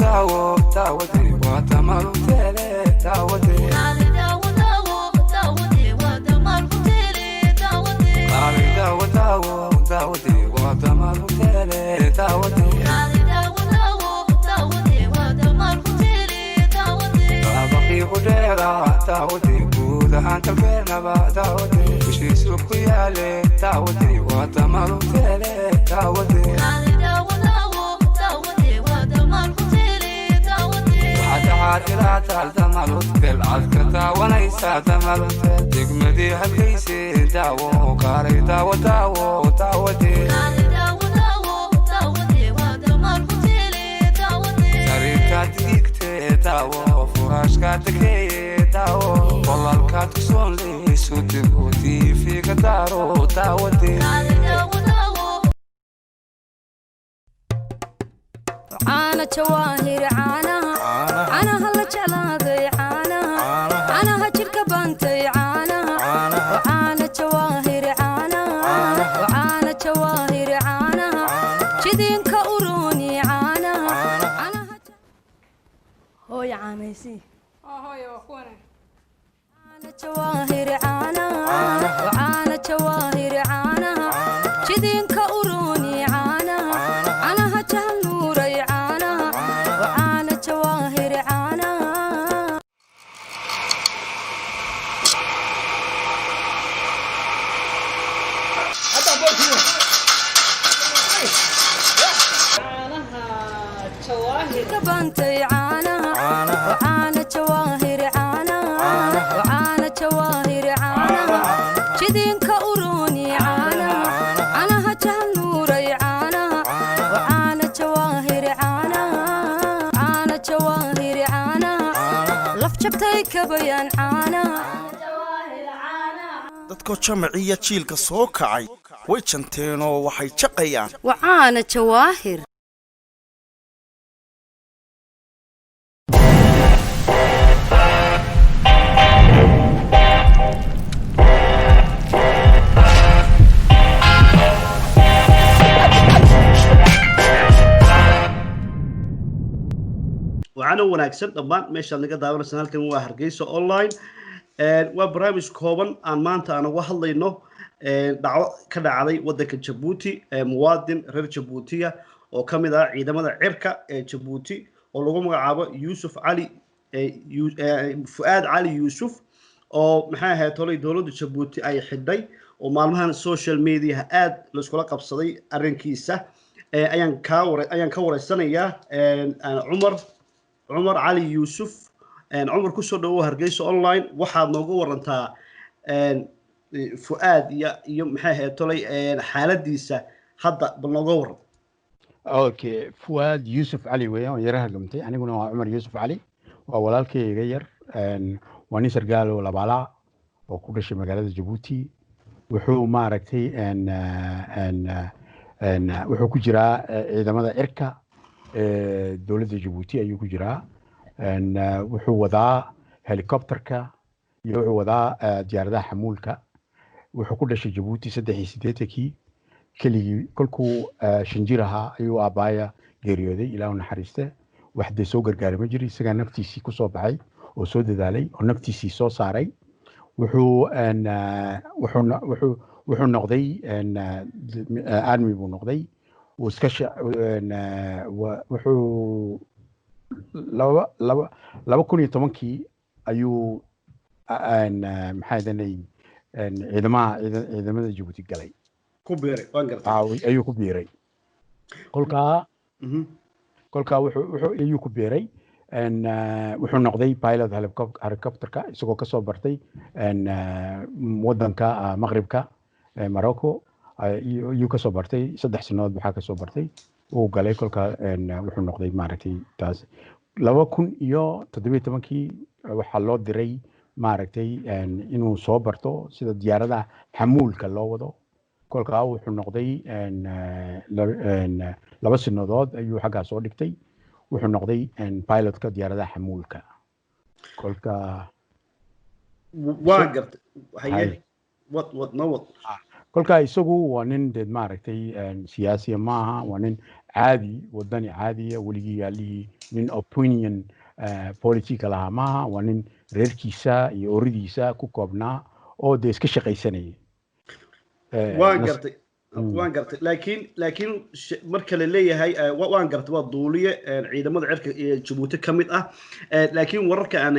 داو داودي وتمر تلي داودي علي داو داودي ودمر تلي داودي علي داو داودي وتمر تلي داودي علي داو داودي ودمر تلي داودي باقي بديرة داودي بودها انت بينما داودي وشي سوق يالي داودي وتمر تلي داودي علي داو داودي ودمر تلي داودي عاد لا تعلمت بالعذكة وليس تملت تجمدي هالكيسي داو قاري داو داودي علي داو داودي ودمر تلي داودي سريتا ديكتي داو فراشكا تكي داو والله الكاتكسون لي سودي ودي فيك دارو داودي علي داو عانا جواهر عانا عانا هلا جلادي عانا عانا هجرك بانتي عانا وعانا جواهر عانا وعانا جواهر عانا جدين كأوروني عانا هو يا عاميسي هاي واخوانا عانا جواهر عانا وعانا جواهر عانا جدين كأوروني عانا عانا هجهل نوري عانا وعانا جواهر عانا كبانتي عانا وعانا جواهر عانا وعانا جواهر عانا جدين كأوروني عانا عانا هجهل نوري عانا وعانا جواهر عانا عانا جواهر عانا لف جبتي كبيان عانا dadka jamciya jiilka soo kacay way janteen oo waxay jaqayaan وعانا جواهر وعنا wanaagsan dhammaan meesha naga daawanaysan halkan waa Hargeysa online waa barnaamij kooban aan maanta aan uga hadlayno dhaco ka dhacday wadanka Djibouti muwaadin reer Djibouti oo kamid ah ciidamada cirka ee Djibouti oo lagu magacaabo Yusuf Ali Fuad Ali Yusuf oo maxay ahayd tolay dawladda Djibouti ay xidhay oo maalmahan social media aad la isku qabsaday arrinkiisa ayaan ka wareysanayaa عمر علي يوسف عمر كسر دو هرجيس أونلاين واحد نوجو ورنتا فؤاد يوم حاه تولي حالة ديسة حتى بالنجور اوكي فؤاد يوسف علي ويا يراها قمتي يعني قلنا عمر يوسف علي وولالك يغير ونسر قالوا لبالا وكل شيء مقالة جيبوتي وحو ما ركتي ان وحو كجرا اذا ماذا اركا دولة جيبوتي أيو كجرا أن وحو وضع هليكوبتركا يوحو وضع ديارة حمولكا وحو كل شي جيبوتي سدحي سيديتكي كلكو شنجيرها أيو أبايا غيريودي إلاو نحريسته واحدة سو غرغاري مجري سيغا نفتيسي كسو بعي وسو دالي ونفتيسي سو ساري وحو أن وحو نقضي أن آدمي بو نقضي وسكش وحو لو كوني تمنكي أيو أن محاذني أن عندما جيبوتي قلي كبيري وانقرت أيو كبيري كلكا وحو أيو كبيري أن وحو نقضي بايلوت هليكوبتركا isagoo ka soo bartay أن wadanka مغربka ماروكو ayuu ka soo bartay 3 sanadood waxa ka soo bartay uu galay kolka wuxuu noqday maaragtay taas 2017kii waxa loo diray maaragtay inuu soo barto sida diyaaradaha xamuulka loo wado kolka wuxuu noqday 2 sanadood ayuu xagga soo dhigtay wuxuu noqday pilotka diyaaradaha xamuulka kolka وانقرت هي what kolka isagu waa nin dad maaragtay siyaasi maaha waa nin عادي ودني عادية ولقي لي من opinion politica لها معها ونن ريركيسا يورديسا كوكوبنا أو ديس كشقي سنة waan gartay waan gartay laakiin marka la leeyahay waan gartay waa duuliye ciidamada cirka ee Djibouti kamid ah laakiin wararka aan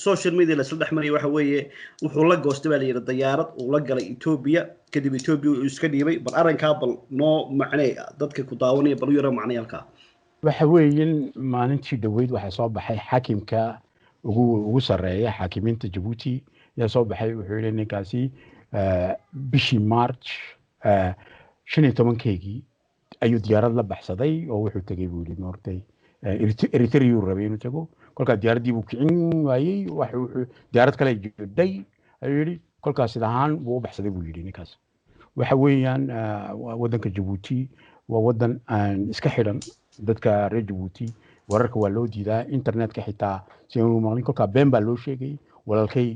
social media la saddex maray waxa weeye wuxuu la goostay baa la yiraahdaa diyaarad uu la galay Ethiopia kadib Ethiopia uu iska dhiibay bal arinka bal noo macnay dadka ku daawanaya bal yara macnayalka waxa weeyeen maalintii dhaweyd waxa soo baxay xaakimka ugu sareeya xaakimiinta Djibouti yaa soo baxay wuxuu yiri ninkaasi bishii March 15keygii ayuu diyaarad la baxsaday oo wuxuu tagay buu yiri noortay Eritrea uu rabay inuu tago kolka diyaaradii uu kicin waayay wuxuu diyaarad kale jiday ayuu yiri kolka sidahan buu baxsaday buu yiri ninkaas waxa weeyaan wadanka Djibouti waa wadan aan iska xiran dadka reer Djibouti wararka waa loo diidaa internetka xitaa si uu maalin kolka been baa loo sheegay walaalkay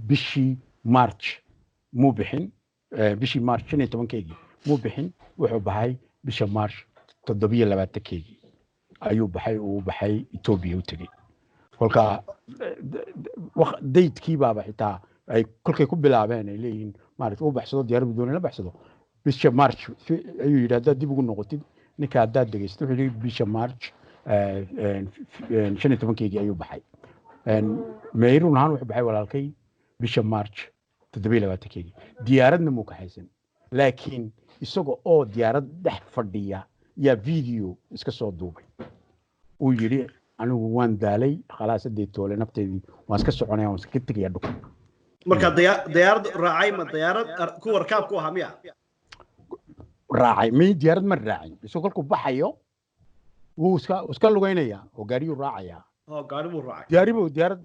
bishii March muu bixin bishii March 15keygii muu bixin wuxuu baxay bisha March 27keygii ayuu baxay Ethiopia u tagay kolka daydkii baa xitaa ay kolkay ku bilaabeen ay leeyihiin maaragtay uu baxsado diyaaradu doonay la baxsado bisha March ayuu yiraahdaa dib ugu noqotid ninka hadaad dhageysto wuxuu yiri bisha March 15keygii ayuu baxay meeyrun ahaan wuxuu baxay walaalkay bisha March 27keygii diyaaradna muu ka haysan laakiin isagoo oo diyaarad dhex fadhiya yaa video iska soo duubay uu yiri anigu waan daalay khalaas deetoole nafteedii waan iska soconaya waan iska tagaya dhulka marka diyaarad raacay ma diyaarad ku warkaab ku ahaa miya raacay mi diyaarad ma raacay isagoo kolku baxayo wuu iska lugeynaya oo gaariyu raacaya gaaribu raacay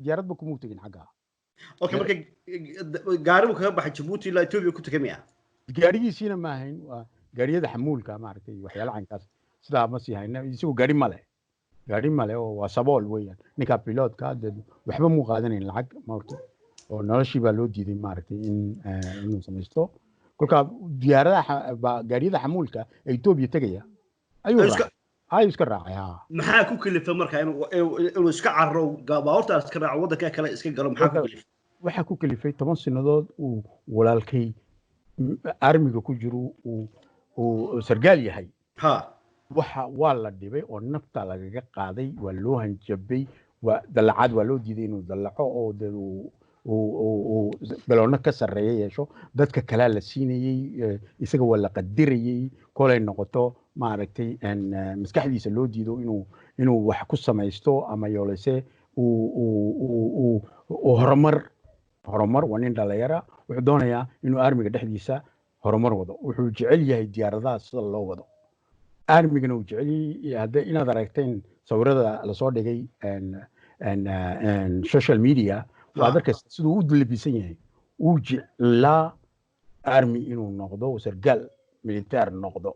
diyaarad ba kuma tagin xagga okay marka gaaribu kaga baxay Djibouti ilaa Ethiopia ku tagay miya gaarigiisina ma ahayn waa gaariyada xamuulka maaragtay waxyaalo caynkaas sidaa ma sii hayna isagoo gaari male oo waa sabool weeyaan ninka pilotka waxba muu qaadanayn lacag maaragtay oo noloshii baa loo diiday maaragtay inuu samaysto kolka diyaaradaha gaariyada xamuulka ee Ethiopia tagaya ayuu iska raacay maxaa ku kalifay marka inuu iska carro baabuurta iska raaco wadanka kale iska galo maxaa ku kalifay waxa ku kalifay 10 sanadood uu walaalkay armiga ku jiro uu sargaal yahay waa la dhibay oo nafta lagaga qaaday waa loo hanjabay waa dalacad waa loo diiday inuu dalaco oo baloona ka sareeyo yeesho dadka kale la siinayay isaga waa la qadirayay kolay noqoto maaragtay maskaxdiisa loo diido inuu wax ku samaysto ama yoolese horumar waa nin dhalinyara wuxuu doonayaa inuu armiga dhexdiisa horumar wado wuxuu jecel yahay diyaaradaha sida loo wado armigana uu jecel yahay hadda inaad aragteen sawirada la soo dhigay social media waa dadka siduu u dulabisan yahay uu jeclaa army inuu noqdo sargaal militaar noqdo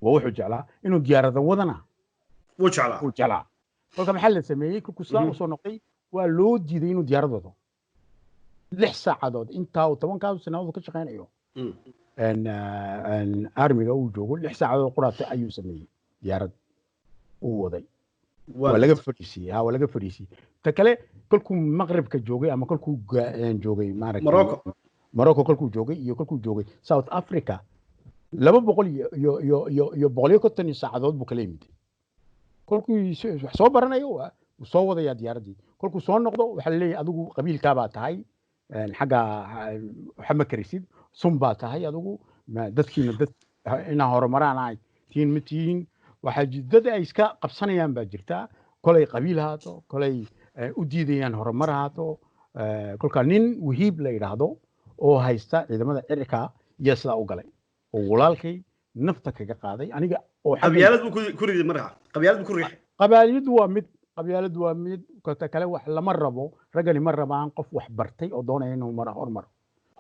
wuxuu jeclaa inuu diyaarada wadana wuu jeclaa kolka maxaa la sameeyay kukuslaan u soo noqday waa loo diiday inuu diyaarad wado 6 saacadood intaa uu 10 sanadood ka shaqeynayo armiga uu joogo 6 saacadood quraatay ayuu sameeyay diyaarad uu waday waa laga fadhiisiyay ta kale kolkuu maqribka joogay ama kolkuu joogay maaragtay Morocco kolkuu joogay iyo kolkuu joogay South Africa 200 iyo 150 saacadood buu kala yimid kolkuu wax soo baranayo uu soo wadaya diyaaradii kolkuu soo noqdo waxa la leeyahay adigu qabiilka baa tahay xaga waxa karisid sun baa tahay adigu dadkiina dad ina horumaraan ay tiin waxa jidada ay iska qabsanayaan baa jirta kolay qabiil haato kolay u diidayaan horumar haato kolka nin wahiib la yiraahdo oo haysta ciidamada cirka iyo sida u galay oo walaalkay nafta kaga qaaday aniga oo qabyaalad ku riday marka qabyaalad waa mid kolka kale wax lama rabo ragani ma rabaan qof wax bartay oo doonaya inuu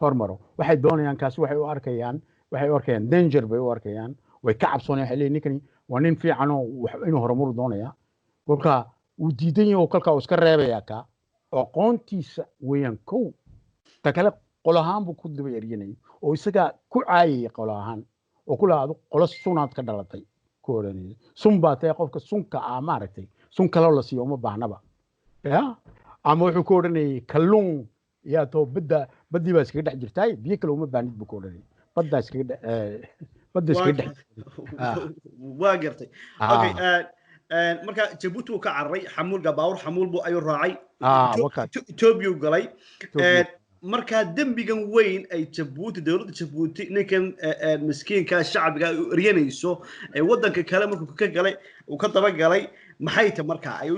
hormaro waxay doonayaan kaasi waxay u arkayaan danger bay u arkayaan way ka cabsoonayaan waxay leeyihiin ninkani waa nin fiican oo inuu horumar doonaya kolka uu diidan yahay kolka uu iska reebaya ka aqoontiisa weeyaan kow ta kale qol ahaan buu ku daba yaryanay oo isaga ku caayay qol ahaan oo kula qolo sunaad ka dhalatay كورني سن باتي قفك سنك مارتي سن كلا ولا سيو ما بعنبا يا أما وحو كورني كلون يا تو بدي بس كده جرتاي بيكلو ما بعنيد بكورني بدأ كده بدأ كده waa gartay okay marka Djibouti uu ka carray xamuul gabaawr xamuul buu ayuu raacay Ethiopia uu galay marka dambigan weyn ay Djibouti dawladda Djibouti ninkan miskiinka shacbiga u riyanayso ay wadanka kale markuu ka galay uu ka daba galay maxay ta marka ay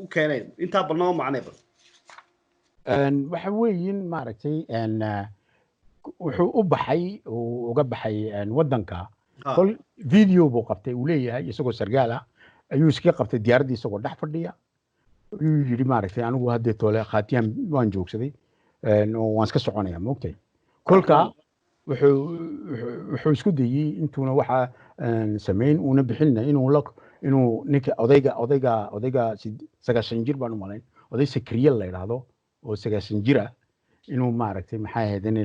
u keeneen inta balnaa macneeba waxa weeyin maaragtay wuxuu u baxay oo uga baxay wadanka kol video buu qabtay uu leeyahay isagoo sargaal ah ayuu iska qabtay diyaaradii isagoo dhex fadhiya ayuu yiri maaragtay anigu hadda toole qaatiyaan waan joogsaday waan iska soconaya moogtay kolka wuxuu isku dayay intuuna waxa sameyn una bixinna inuu ninka odayga 9 jir baan u malayn oday Sakriye la yiraahdo oo 9 jir ah inuu maaragtay maxay ahayd in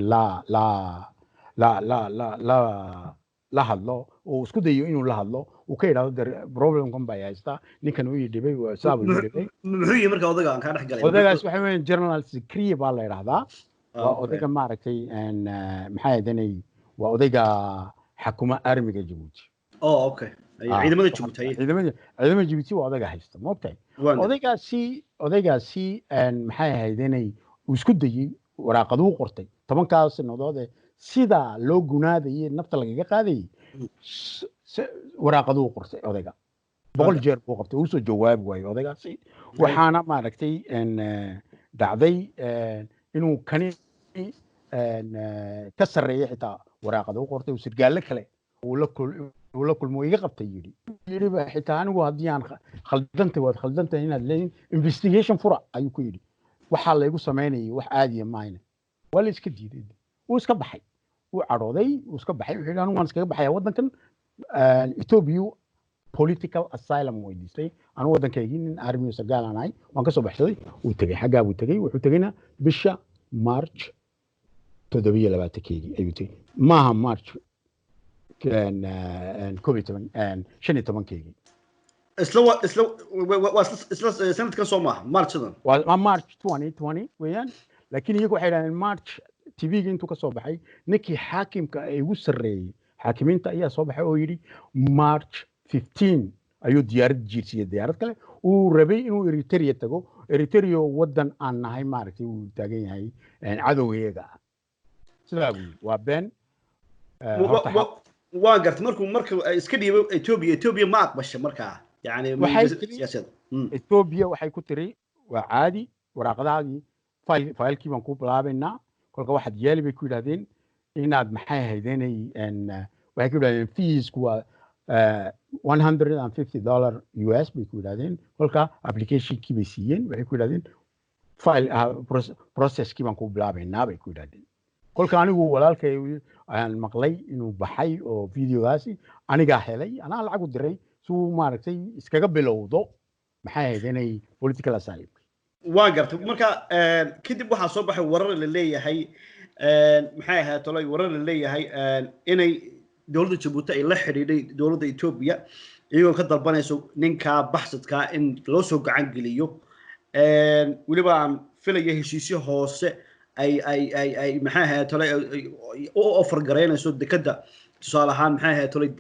la hadlo oo isku dayo inuu la hadlo uu ka yiraahdo problem kan baa haysta ninkan uu yidhibay waa saab uu yidhibay muxuu yahay marka odayga aan ka dhex galay odaygaas waxa weeyaan journal Sakriye baa la yiraahdaa waa odayga maaragtay maxay ahayd in waa odayga xakuma armiga Djibouti okay ciidamada Djibouti waa odayga haysta moogtay odaygaasi maxay ahayd inay uu isku dayay waraaqadu qortay 10 sanadood sida loo gunaadayay nafta lagaga qaaday waraaqadu qortay odayga 100 jeer buu qabtay uu soo jawaab waayay odaygaasi waxaana maaragtay dhacday inuu kani ka sareeyay xitaa waraaqadu qortay uu sirgaal kale uu la kulmo iga qabtay yiri ba xitaa anigu hadii aan khaldantay inaad leeyin investigation fura ayuu ku yiri waxa la igu sameeyay wax aadi maayna wala iska diiday uu iska baxay uu carooday uu iska baxay wuxuu anigu waan iska baxay wadankan Ethiopia political asylum weydiistay anigu wadankayga in army sagaalanay waan ka soo baxsaday uu tagay xagaa uu tagay wuxuu tagayna bisha March 7 ayuu tagay maaha March كان كوبيتون شنو تمن كيجي اسلو سنه كان سوما مارش مارش 2020 ويان لكن يجوا حيلان مارش تي في انتو كسو بخاي نكي حاكم ايغو سري حاكمينتا ايا سو بخاي او يري مارش 15 ايو ديارد جيسيه ديارد كله او ربي انو اريتريا تاغو اريتريو ودن ان نهاي مارتي او تاغن yahay cadowgeega sidaa waa been waan gartay markuu iska dhiibay Ethiopia ma aqbashay markaa yani siyaasadda Ethiopia waxay ku tiri waa caadi waraaqadaadii faylkii baan ku bilaabaynaa kolka waxaad yeeli bay ku yiraahdeen inaad maxay ahaydeenay waxay ku yiraahdeen fees ku waa $150 US bay ku yiraahdeen kolka application kii bay siiyeen waxay ku yiraahdeen file process kii baan ku bilaabaynaa bay ku yiraahdeen kolka anigu walaalkay aan maqlay inuu baxay oo videogaasi aniga helay ana lacag u diray suu maaragtay iskaga bilowdo maxay ahayd inay political asylum waa gartay marka kadib waxa soo baxay warar la leeyahay maxay ahayd tolay warar la leeyahay inay dawladda Djibouti ay la xiriiray dawladda Ethiopia iyagoo ka dalbanayso ninka baxsadka in loo soo gacan geliyo waliba aan filayo heshiisyo hoose ay maxay ahayd tolay oo offer gareynayso dekada tusaale ahaan maxay ahayd tolay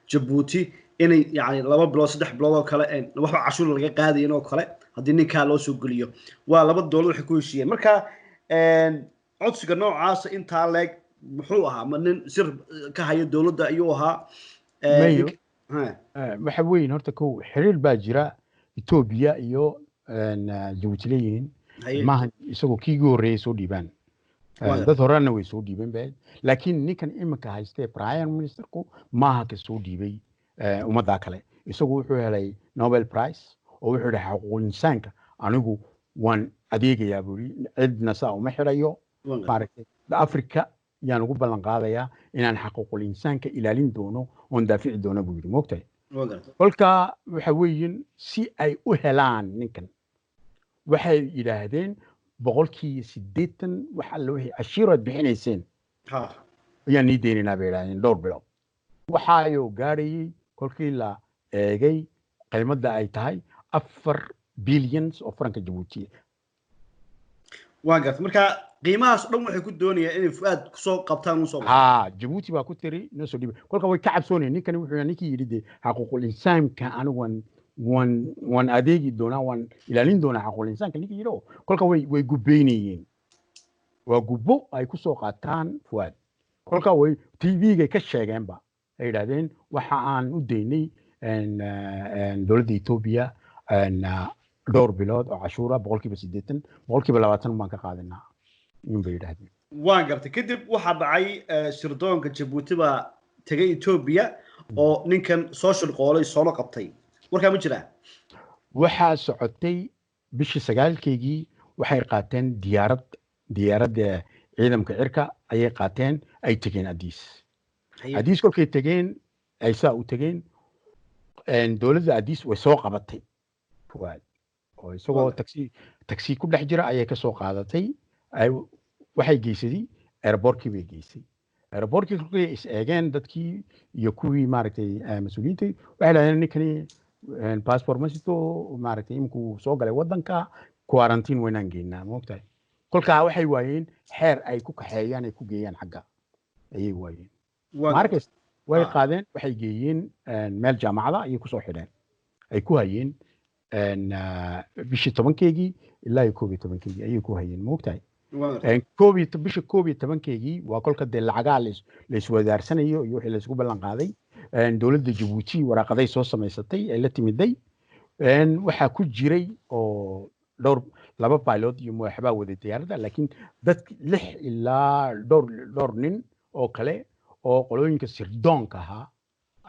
Djibouti inay yani 2 bilood 3 bilood oo kale waxa cashuur laga qaadayo oo kale hadii ninka loo soo geliyo waa laba dawlad wax ku heshiiyeen marka codsiga noocaas inta leeg muxuu ahaa ma nin sir ka hayo dawladda ayuu ahaa waxa weyn horta ko xiriir baa jira Ethiopia iyo Djibouti leeyihiin maahan isagoo kiigii horeeyay soo dhiibaan dad horena way soo dhiibeen baa laakiin ninkan iminka haystay prime ministerku maaha ka soo dhiibay umada kale isagoo wuxuu helay Nobel Prize oo wuxuu dhahay xuquuqul insaanka anigu waan adeegayaa buri cidna saa uma xirayo maaragtay Afrika yaan ugu ballan qaadayaa inaan xuquuqul insaanka ilaalin doono oo daafici doono buu yiri moogtay kolka waxa weeyin si ay u helaan ninkan waxay yiraahdeen 80% waxa loo cashiirad bixinayseen ayaan nii deynina bay yiraahdeen dhowr bilood waxaayuu gaadhayay kolkii la eegay qiimadda ay tahay 4 bilyan oo franka Jabuuti waan gartay marka qiimahaas dhan waxay ku doonayaan inay fuaad ku soo qabtaan u soo Jabuuti baa ku tiri noo soo dhibay kolka way ka cabsoonayeen ninkani wuxuu ninkii yidhi xaquuqul insaanka anigu wan adeegi doonaa wan ilaalin doonaa xaquuqul insaanka ninkii yidhi kolka way gubeynayeen waa gubbo ay ku soo qaataan fuaad kolka way TV-ga ka sheegeenba ay yidhaahdeen waxa aan u daynay dowladda Ethiopia dhowr bilood oo cashuura 80% 20% baan ka qaadanaa in bay yidhaahdeen waan gartay kadib waxaa dhacay sirdoonka Jabuuti baa tagay Ethiopia oo ninkan soo shirqoolay soo qabtay warkaa ma jiraa waxaa socotay bishii 9keygii waxay qaateen diyaaradda ciidamka cirka ayay qaateen ay tageen Addis kolkay tageen ay saa u tageen dowladda Addis way soo qabatay fuaad oo isagoo taxi ku dhex jira ayay ka soo qaadatay waxay geysay airportkii bay geysay airportkii kolkay is eegeen dadkii iyo kuwii maaragtay mas'uuliyiinta waxay leeyihiin ninkani passport ma sito maaragtay imkuu soo galay waddanka quarantine waynaan geynaa moogtahay kolkaa waxay waayeen xeer ay ku kaxeeyaan ay ku geeyaan xagga ayay waayeen markaas way qaadeen waxay geeyeen meel jaamacada ayay ku soo xidheen ay ku hayeen bishii 10keygii ilaa 11keygii ayay ku hayeen moogtahay bishii 11keygii waa kolka dee lacagaa la iswadaarsanayo iyo wixii la isku ballan qaaday dowladda Jabuuti waraaqaday soo samaysatay ay la timiday waxaa ku jiray oo laba pilot iyo madaxbaa wada diyaaradda laakiin dad 6 ilaa dhowr nin oo kale oo qolooyinka sirdoonka ahaa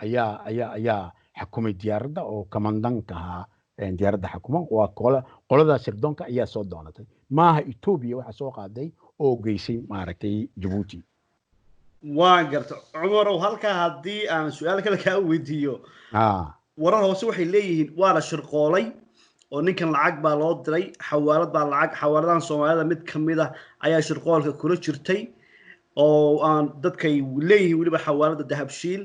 ayaa xakumay diyaaradda oo kamandanka ahaa diyaaradda xakuma waa qolada sirdoonka ayaa soo doonatay maaha Ethiopia waxa soo qaaday oo geysay maaragtay Jabuuti waan gartay Cumarow halka haddii aan su'aal kale ka weydiiyo warar hoose waxay leeyihiin waa la shirqoolay oo ninkan lacag baa loo diray xawaaladahan Soomaalida mid kamid ah ayaa shirqoolka kula jirtay oo aan dadkay leeyihiin waliba xawaalada dahabshiil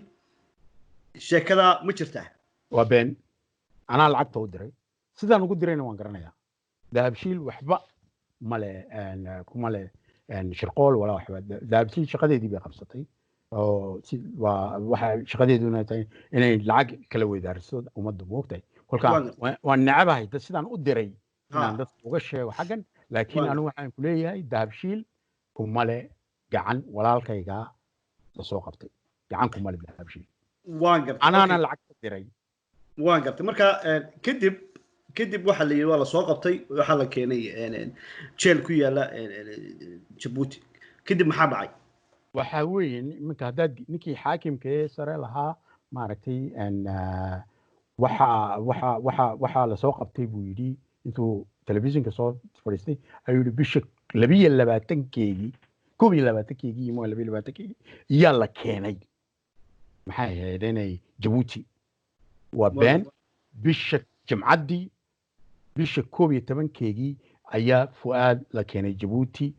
sheekada ma jirtaa waa been anaa lacagta u diray sidaan ugu dirayna waan garanayaa dahabshiil waxba male kuma le shirqool wala waxba dahabshiil shaqadeedii bay qabsatay oo waxa shaqadeeduna tahay inay lacag kala weydaarso ummadda moogtahay kolka waan nacabahay dad sidaan u diray inaan dadka uga sheego xaggan laakiin anigu waxaan ku leeyahay dahabshiil kuma le gacan walaalkayga la soo qabtay gacan kuma le dahabshiil waan gartay anaana lacag diray waan gartay marka kadib waxa la yiri waa la soo qabtay waxa la keenay jeel ku yaala Jabuuti kadib maxaa dhacay waxa weyn iminka haddaad ninkii xaakimka sare lahaa maaragtay waxa la soo qabtay buu yidhi intuu telefishinka soo fadhiistay ayuu yidhi bisha 22keygii 22keygii iyo 22keygii iyaa la keenay maxay ahayd inay Jabuuti waa been bisha jimcaddii bisha 11keygii ayaa fuaad la keenay Jabuuti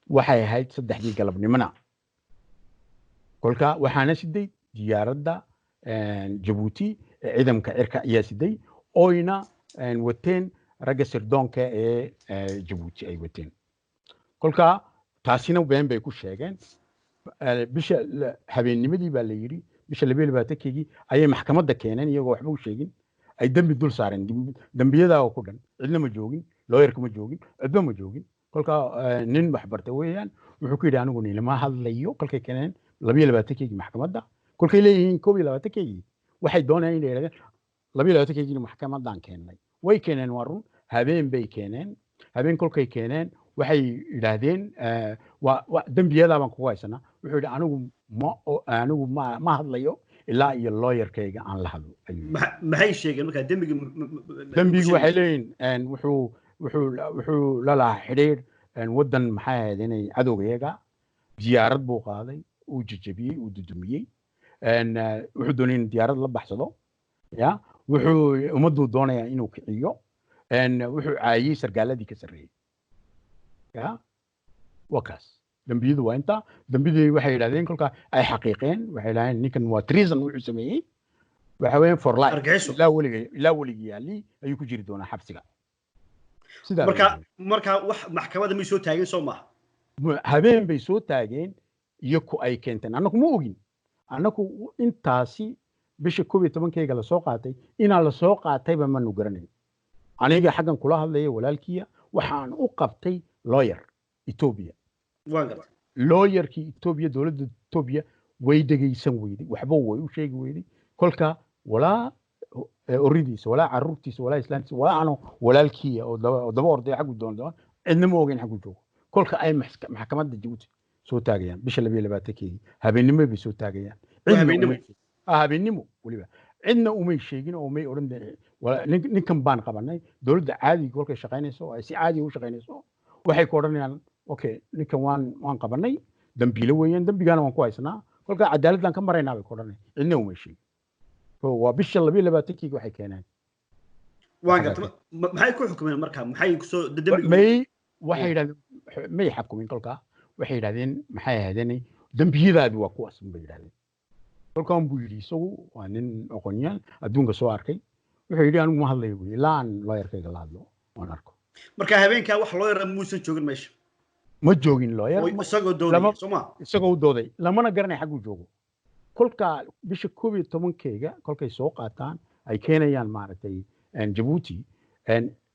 waxay ahayd 3 galabnimona kolka waxaana siday diyaaradda Jabuuti ciidamka cirka ayaa siday oyna wateen ragga sirdoonka ee Jabuuti ay wateen kolka taasina been bay ku sheegeen bisha habeennimadii baa la yiri bisha 22keygii ayay maxkamadda keeneen iyagoo waxba u sheegin ay dambi dul saareen dambiyada oo ku dhan cidna ma joogin lawyer ma joogin cidba ma joogin kolka nin wax bartay weeyaan wuxuu ku yidhi anigu nilama hadlayo kolkay keeneen 22keygii maxkamadda kolkay leeyihiin 22keygii waxay doonayaan inay yiraahdaan 22keygii maxkamadan keenay way keeneen waa run habeen bay keeneen habeen kolkay keeneen waxay yiraahdeen waa dambiyada baan ku haysanaa wuxuu yidhi anigu ma hadlayo ilaa iyo lawyerkayga aan la hadlo maxay sheegeen marka dambigu waxay leeyihiin wuxuu la lahaa xidhiir waddan maxay ahayd inay cadowgayaga diyaarad buu qaaday uu jajabiyey uu dudumiyey wuxuu doonay in diyaarad la baxsado ya wuxuu ummaddu doonayaa inuu kiciyo wuxuu caayay sargaaladii ka sarreeyay ya wakaas dambiyadu waa intaa dambidii waxay yidhahdeen kolkaa ay xaqiiqeen waxay yidhahdeen ninkan waa treason wuxuu sameeyey waxa weeyaan for life argagixisho. ilaa weligii yaalli ayuu ku jiri doonaa xabsiga sidaa marka wax maxkamadda may soo taageen soo maaha habeen bay soo taageen iyo ku ay keenteen annagu ma ogin annagu intaasi bisha 11kayga la soo qaatay inaa la soo qaatayba manu garanayn aniga xaggan kula hadlaya walaalkiya waxaan u qabtay lawyer Ethiopia waan gartay lawyerkii Ethiopia dowladda Ethiopia way dhageysan weyday waxba way u sheegi weyday kolka walaa oridiisa walaa carruurtiisa walaa islaantiisa walaa ano walaalkiya oo daba orday xaggu doon cidna ma ogeyn xaggu joogo kolka ay maxkamadda Djibouti soo taagayaan bisha 22 habeenimo bay soo taagayaan habeenimo waliba cidna umay sheegin oo may oran ninkan baan qabanay dowladda caadiga kolkay shaqaynayso ay si caadi u shaqaynayso waxay ku oranayaan okay ninkan waan qabanay dambiile weeyaan dambigana waan ku haysanaa kolka cadaaladdan ka maraynaa bay ku oranay cidna umay sheegin waa bisha 22 waxay keeneen waan gartay maxay ku xukumeen marka maxay ku soo dambi waxay yidhahdeen may xakumin kolka waxay yidhahdeen maxay ahaydeen dambiyadaadu waa kuwaas bay yidhahdeen kolkaan buu yidhi isagu waa nin aqoonyahan adduunka soo arkay wuxuu yidhi anigu ma hadlayo buyi ilaa aan looyarkayga la hadlo waan arko marka habeenkaa wax looyar muusan joogin meesha ma joogin looyar isagoo dooday sooma isagoo u dooday lamana garanay xagguu joogo kolka bisha 11kayga kolkay soo qaataan ay keenayaan maaragtay Djibouti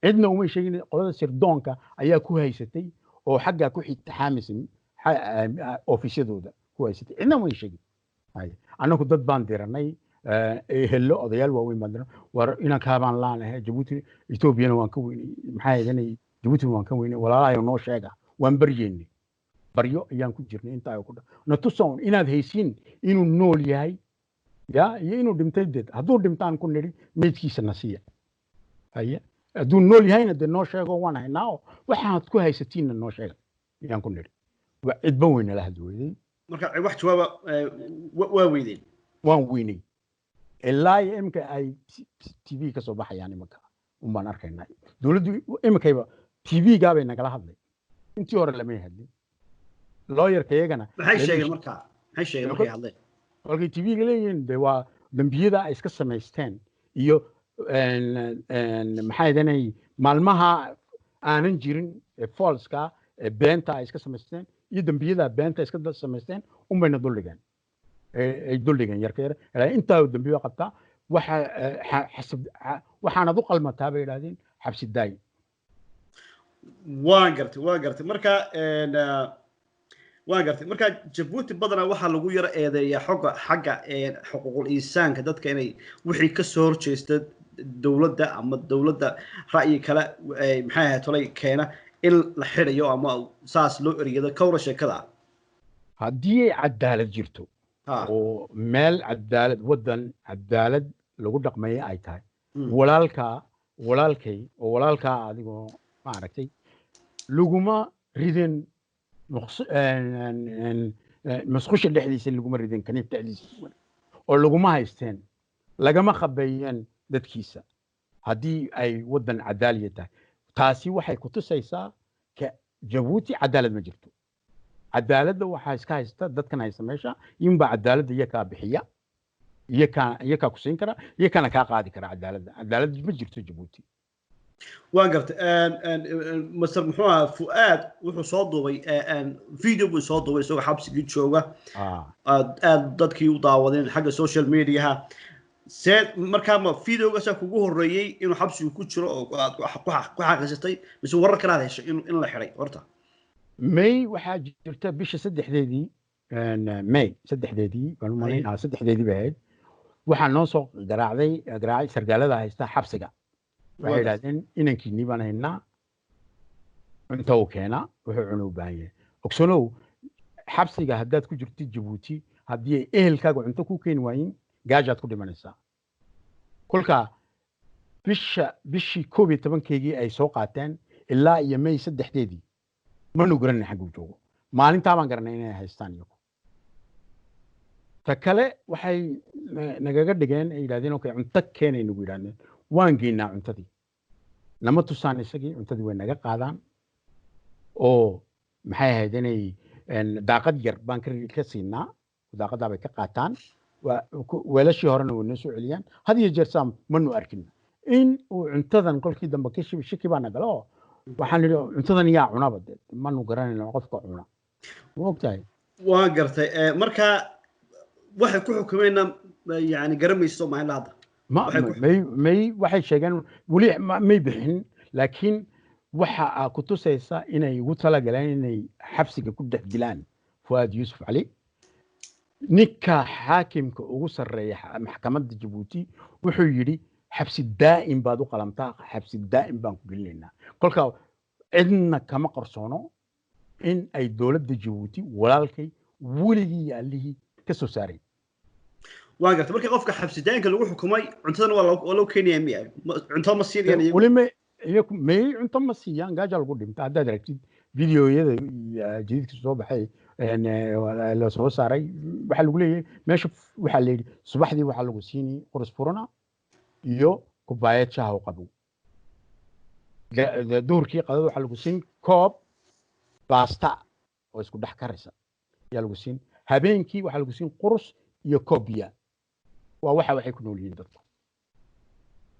cidna uma sheegin qolada sirdoonka ayaa ku haysatay oo xagga ku xitaamisan ofiisyadooda ku haysatay cidna uma sheegin annagu dad baan diranay hello odayaal waaweyn baan diranay war inaan kaabaan laanahay Djibouti Ethiopiana waan ka weynay maxay ahaydeen Djibouti waan ka weynay walaalahay noo sheega waan baryeynay baryo ayaan ku jirnay inta ay ku na tusoon inaad haysiin inuu nool yahay iyo inuu dhintay dad hadduu dhintaan ku niri meedkiisa nasiya hadduu nool yahayna dee noo sheego waan haynaa waxaad ku haysatiinna noo sheega ayaan ku niri cidba weyna la hadli weyday marka wax jawaaba waa weydeen waan weynay ilaa imka ay TV ka soo baxayaan imka baan arkaynaa dowladdu imkayba TV gaabay nagala hadlay intii hore lama hadlin lawyerka iyagana maxay sheegeen markay hadleen walkay TV ga leeyihiin de waa dambiyada ay iska samaysteen iyo maxay ahaydeen maalmaha aanan jirin false-ka beenta ay iska samaysteen iyo dambiyada beenta iska samaysteen bayna duldhigeen ay duldhigeen yarka yar intaa dambiyo qabtaa waxaanad u qalmataa bay yidhahdeen xabsi daay waan gartay marka waan gartay marka Djibouti badanaa waxaa lagu yara eedeeyaa xagga xuquuqul insaanka dadka inay wixii ka soo horjeesta dowladda ama dowladda ra'yi kale maxay ahayd tolay keena in la xirayo ama saas loo eriyado kawra sheekada haddii ay cadaalad jirto oo meel cadaalad wadan cadaalad lagu dhaqmeeyo ay tahay walaalkay oo walaalkaa adigoo ma aragtay laguma ridin masqusha dhexdiisa laguma ridin kaniif dhexdiisa oo laguma haysteen lagama khabeeyeen dadkiisa haddii ay wadan cadaaliya tahay taasi waxay ku tusaysaa Djibouti cadaalad ma jirto cadaaladda waxaa iska haysta dadkan haysta meesha inba cadaaladda iyakaa bixiya iyakaa ku siin kara iyakana kaa qaadi kara cadaalad ma jirto Djibouti waan gartay masar muxuu ahaa Fuad wuxuu soo duubay video buu soo duubay isagoo xabsigii jooga aad dadkii u daawadeen xagga social media markaa ma videogaas kugu horeeyay inuu xabsigu ku jiro oo ku xaqiisatay mise warar kale aad heshay in la xiray horta May waxaa jirta bisha 3deedii May 3deedii baan u malaynaa 3deedii baad waxaa noo soo garaacay sargaalada haysta xabsiga waxay yiraahdeen inankiini baan haynaa inta uu keena wuxuu cunuu u baahan yahay ogsanow xabsiga haddaad ku jirtid Djibouti haddii ay ehelkaaga cunto ku keeni waayin gaajaad ku dhimanaysaa kolka bishii 11keygii ay soo qaateen ilaa iyo May 3deedii manu garanay xaguu joogo maalintaa baan garanay inay haystaan iyagu ta kale waxay nagaga dhigeen ay yidhahdeen okay cunto keenay nagu yidhahdeen waan geynaa cuntadii nama tusaan isagii cuntadii way naga qaadaan oo maxay ahayd inay daaqad yar baan ka siinaa daaqadaa bay ka qaataan weelashii horena way noo soo celiyaan had iyo jeer saa manu arkin in uu cuntadan kolkii dambe ka shiki baana galo waxaan nidhi cuntadan yaa cunaba de manu garanayno qofka cuna ma ogtahay waa gartay marka waxay ku xukumayna yani garamayso maalinla hadda may waxay sheegeen weli may bixin laakiin waxa ku tusaysa inay ugu talagaleen inay xabsiga ku dhex dilaan fuaad yuusuf cali ninka xaakimka ugu sarreeya maxkamadda jabuuti wuxuu yidhi xabsi daa'im baad u qalamtaa xabsi daa'im baan ku gelinaynaa kolka cidna kama qarsoono in ay dowladda jabuuti walaalkay weligii iyo allihii ka soo saareen waa gartay markii qofka xabsi daa'imka lagu xukumay cuntadan waa loo keenayaa miya cunto ma siinayaan iyagu may cunto ma siiyaan gaaja lagu dhinta haddaad aragtid videoyada jadiidka soo baxay la soo saaray waxaa lagu leeyahay meesha waxaa la yidhi subaxdii waxaa lagu siini qurus furana iyo kubaayad shaha u qabow duhurkii qadada waxaa lagu siin koob baasta oo isku dhex karaysa ayaa lagu siin habeenkii waxaa lagu siin qurus iyo koob biya waa waxay ku nool yihiin dadku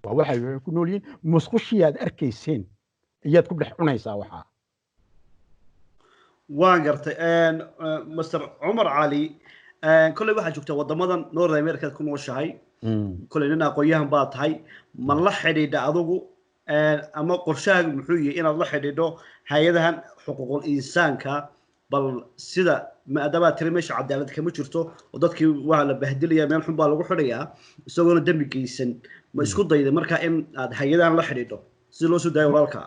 waa waxay ku nool yihiin musqushii aad arkayseen iyaad ku dhex cunaysaa waxaa waan gartay master cumar cali kolley waxaad joogtaa waddamadan north americaad ku nooshahay kolley nin aqoon-yahan baad tahay ma la xidhiidha adugu ama qorshahaagu muxuu yahay inaad la xidhiidho hay-adahan xuquuqul insaanka bal sida maadaamaad tiri meesha cadaalad kama jirto oo dadkii waa la bahdilaya meel xun baa lagu xidhayaa isagoona dembi geysan ma isku dayday markaa in aad hay-adahan la xidhiidho si loo soo daayo walaalka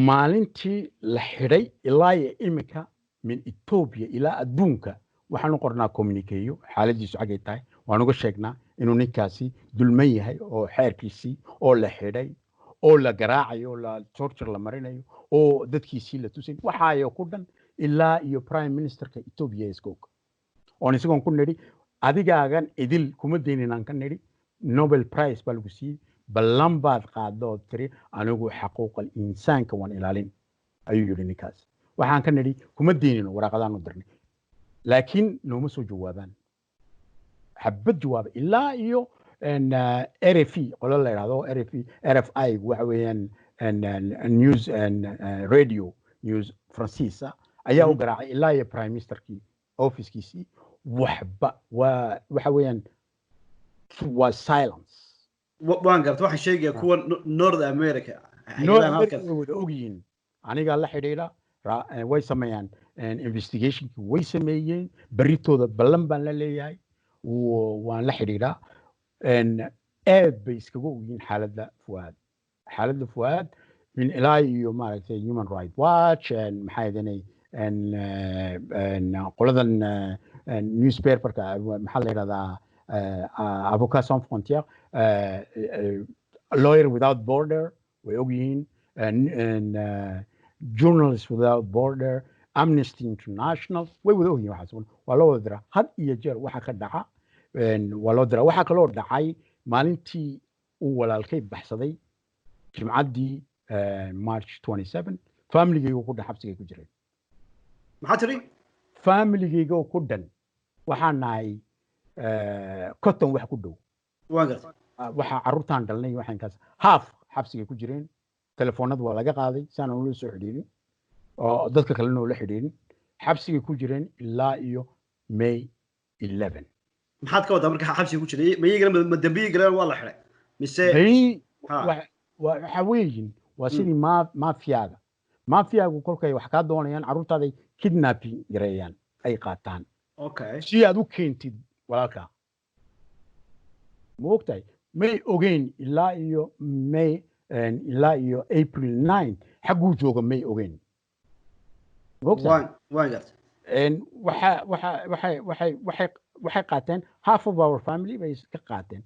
maalintii la xidhay ilaa iyo iminka min Ethiopia ilaa adduunka waxaanu qornaa communiqueyo xaaladiisu xagay tahay waan uga sheegnaa inuu ninkaasi dulman yahay oo xeerkiisii oo la xidhay oo la garaacayo oo la torture la marinayo oo dadkiisii la tusin waxaayo ku dhan ilaa iyo prime ministerka Ethiopia iskoog oo isagoon ku nidhi adigaagan idil kuma deyninaan ka nidhi Nobel Prize baa lagu siiyey ballan baad qaado tiri anigu xaquuqal insaanka waan ilaalin ayuu yidhi ninkaas waxaan ka nidhi kuma deynino waraaqadaan u dirnay laakiin nooma soo jawaabaan xabad jawaaba ilaa iyo RFI qolo la yidhahdo RFI waxa weeyaan news radio news francis ayaa u garaacay ilaa iyo prime ministerkii officekiisii waxba waxa weeyaan waa silence waan gartay waxaan sheegayaa kuwa north america wada ogyihiin anigaa la xidhiidha way sameeyaan investigationkii way sameeyeen berritooda ballan baan la leeyahay waan la xidhiidhaa aad bay iskaga ogyihiin xaaladda fuaad min ilaa iyo maaragtay human rights watch maxaa yedanay qoladan newspaperka maxaa la yidhahdaa Avocats Sans Frontières, Lawyer Without Border, way ogyihiin, Journalists Without Border, Amnesty International, way wada ogyihiin waxaas waa loo wada diraa had iyo jeer waxa ka dhaca waa loo diraa waxaa kaloo dhacay maalintii uu walaalkay baxsaday jimcaddii March 27 familigayga ku dhan xabsigay ku jireen maxaa tiri familigayga ku dhan waxaa nahay cotton wax ku dhow waxa carruurtaan dhalnay waxaankaas haaf xabsigay ku jireen telefoonada waa laga qaaday saan ula soo xidhiidhin oo dadka kalena ula xidhiidhin xabsigay ku jireen ilaa iyo May 11 maxaad ka wadaa marka xabsiga ku jiray ma dambiye galeen waa la xidhay mise waxa weeyin waa sidii maafiyagu kolkay wax kaa doonayaan carruurtaaday kidnapping gareeyaan ay qaataan si aad u keentid walaalka ma ogtahay may ogeyn ilaa iyo April 9 xagguu jooga may ogeyn waxay qaateen half of our family bay ka qaateen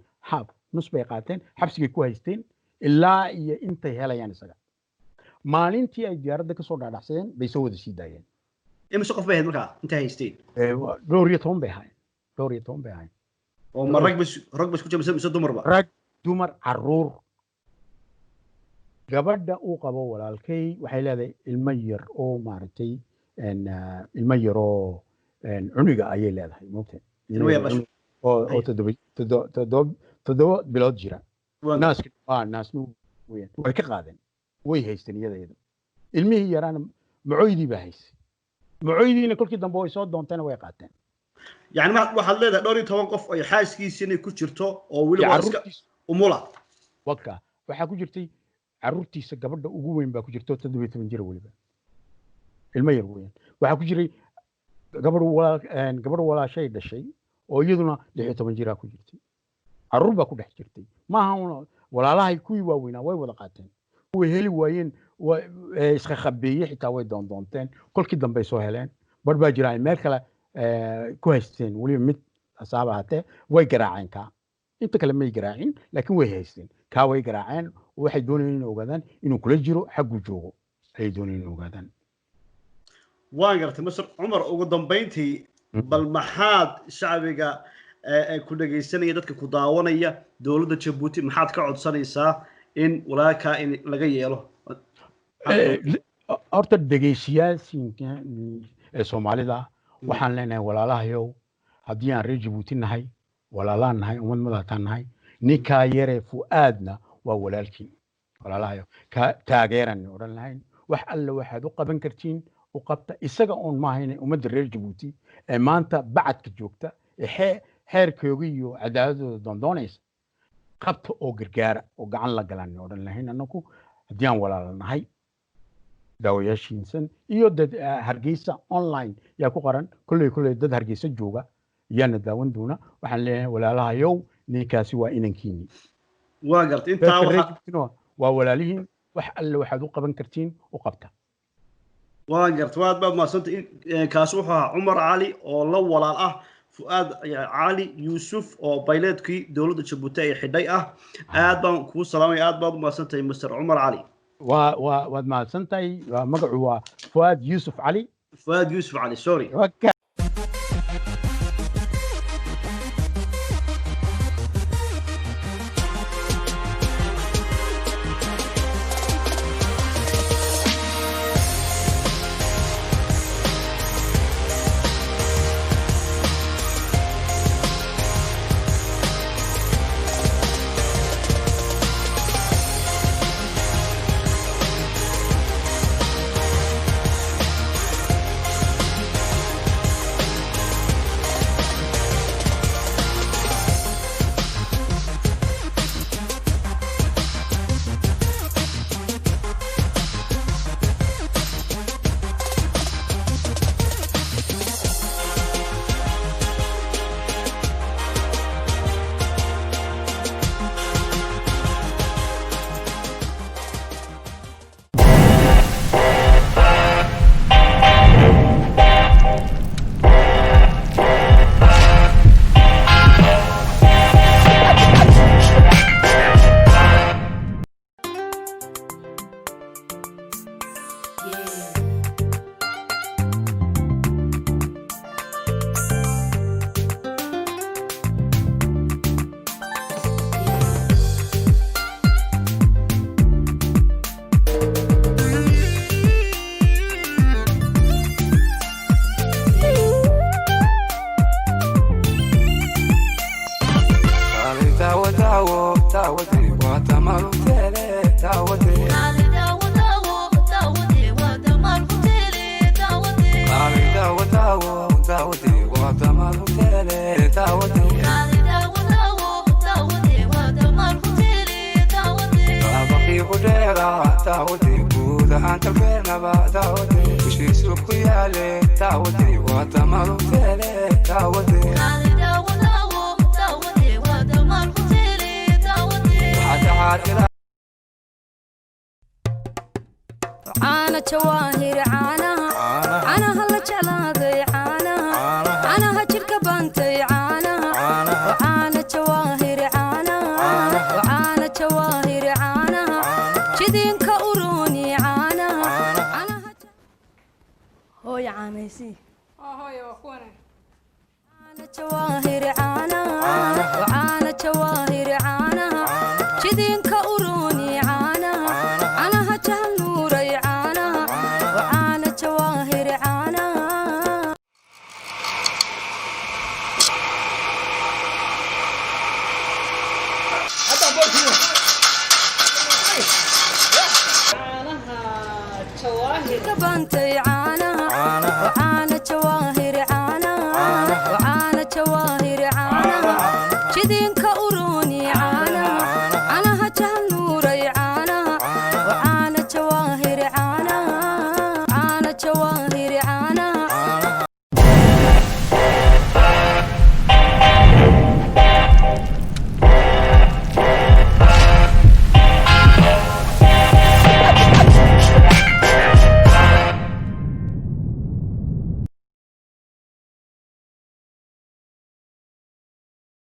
nus bay qaateen xabsigay ku haysteen ilaa iyo intay helayaan isaga maalintii ay diyaaradda kasoo dhaadhacsadeen bay soo wada sii daayeen imise qof bay ahayd markaa intay haysteen dhowr iyo toban bay ahayn oo ma rag bas ku jira mise dumarba rag dumar carruur gabadha uu qabo walaalkay waxay leedahay ilmo yar oo maaragtay ilmo yaroo cuniga ayay leedahay moogta Ilmo yar dhashay. oo toddoba bilood jira naasna weeyaan way ka qaadeen way haysteen iyada ilmihii yaraana macoydii baa haysay macoydiina kolkii dambe way soo doonteena way qaateen يعني ما واحد ليه دوري 10 قف أي حاس كي سنة كشرته أو ولا واسك ومولا wadka waxaa ku jirtay caruurtiisa gabadha ugu weyn baa ku jirta 17 jir waliba ilmo yar weeyaan waxaa ku jiray gabadh walaashay dhashay oo iyaduna 16 jir ku jirtay caruur baa ku dhex jirtay maaha walaalahay kuwii waaweynaa way wada qaateen way heli waayeen iska khabeeyay xitaa way doonteen kolkii dambe soo heleen bar baa jiray meel kale ku haysteen waliba mid asaaba hatee way garaaceen ka inta kale may garaacin laakiin way haysteen ka way garaaceen waxay doonayeen inay ogaadaan inuu kula jiro xaggu joogo ay doonayeen inay ogaadaan waan gartay Masar Umar ugu dambeyntii bal maxaad shacbiga ku dhageysanaya dadka ku daawanaya dawladda Djibouti maxaad ka codsanaysaa in walaalka in laga yeelo horta dhageysiyaashinka Soomaalida waxaan leenahay walaalahayow haddii aan reer Djibouti nahay walaalaan nahay ummad madaxtaan nahay ninkaa yare fu'aadna waa walaalkii walaalahayow ka taageeran oran lahayn wax alla waxaad u qaban kartiin u qabta isaga oon ma ahayn ummadda reer Djibouti ee maanta bacadka joogta ee xeerkooga iyo cadaaladooda doondoonaysa qabta oo gargaara oo gacan la galan oran lahayn anaku haddii aan walaalanahay daawayaashiinsan iyo dad hargeysa online yaa ku qoran kulley dad hargeysa jooga yaana daawan doona waxaan leeyahay walaalahayow ninkaasi waa inankiini waa gartay intaa waa walaalihiin wax alle waxaad u qaban kartiin u qabta waa gartay waad baad maasantay kaasi wuxuu ahaa Umar Cali oo la walaal ah Fuad Cali Yusuf oo bayleedkii dawladda Djibouti ay xidhay ah aad baan ku salaamay aad baad maasantay Mr. Umar Cali waad mahadsantahay magacu waa Fuad Yusuf Cali Fuad Yusuf Cali sorry عانا جواهر عانا هلا جلادي عانا هجر كبانتي عانا جواهر عانا جواهر جدين كأوروني عانا هو يا عانيسي هو يا اخوانا عانا جواهر عانا جواهر جدين كأوروني عانا هجر نوري عانا جواهر kabantay